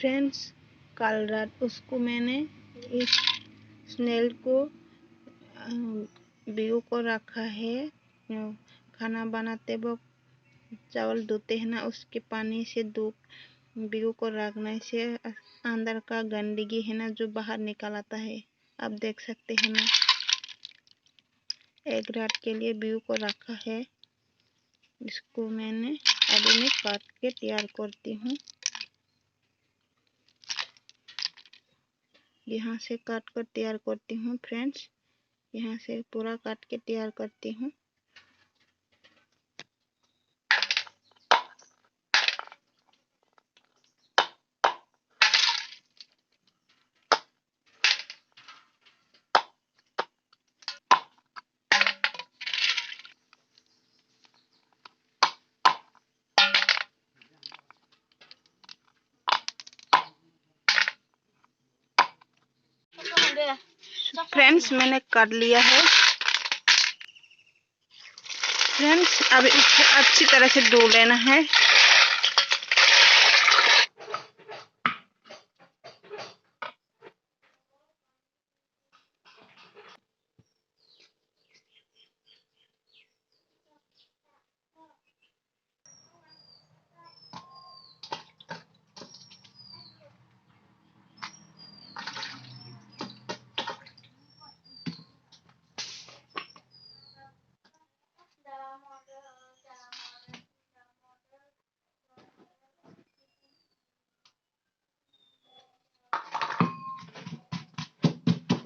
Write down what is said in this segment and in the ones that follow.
Friends, कल रात उसको मैंने इस स्नेल को भिगो को रखा है। खाना बनाते वक्त चावल धोते हैं ना, उसके पानी से भिगो को रखने से अंदर का गंदगी है ना जो बाहर निकल आता है। आप देख सकते हैं ना, एक रात के लिए भिगो को रखा है। इसको मैंने अभी मैं काट के तैयार करती हूँ। यहाँ से काट कर तैयार करती हूँ फ्रेंड्स, यहाँ से पूरा काट के तैयार करती हूँ। फ्रेंड्स, मैंने काट लिया है। फ्रेंड्स, अब इसे अच्छी तरह से धो लेना है।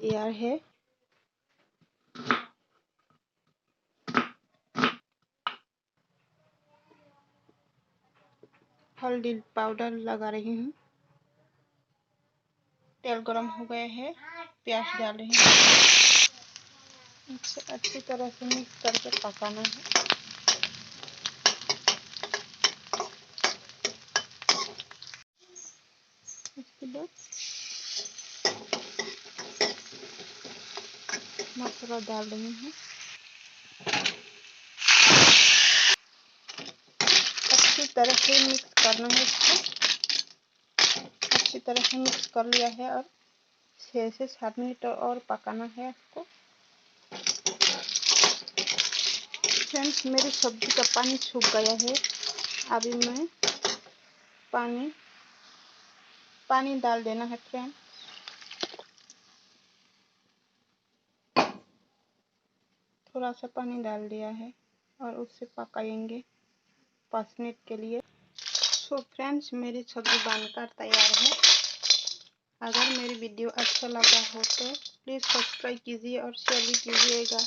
तैयार है। हल्दी पाउडर लगा रही हूँ। तेल गरम हो गया है, प्याज डाल रही हूँ। इसे अच्छी तरह से मिक्स करके पकाना है। इसके बाद मसाला डाल रही हूँ। अच्छी तरह से मिक्स करना है इसको। अच्छी तरह से मिक्स कर लिया है और 6 से 7 मिनट और पकाना है इसको। फ्रेंड्स, मेरी सब्जी का पानी सूख गया है। अभी मैं पानी डाल देना है फ्रेंड। थोड़ा सा पानी डाल दिया है और उससे पकाएंगे 5 मिनट के लिए। सो फ्रेंड्स, मेरी सब्जी बनकर तैयार है। अगर मेरी वीडियो अच्छा लगा हो तो प्लीज़ सब्सक्राइब कीजिए और शेयर भी कीजिएगा।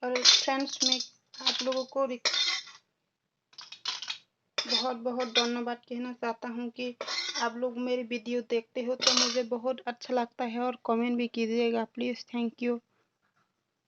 और फ्रेंड्स, मैं आप लोगों को बहुत बहुत धन्यवाद कहना चाहता हूँ कि आप लोग मेरी वीडियो देखते हो तो मुझे बहुत अच्छा लगता है और कमेंट भी कीजिएगा प्लीज़। Thank you.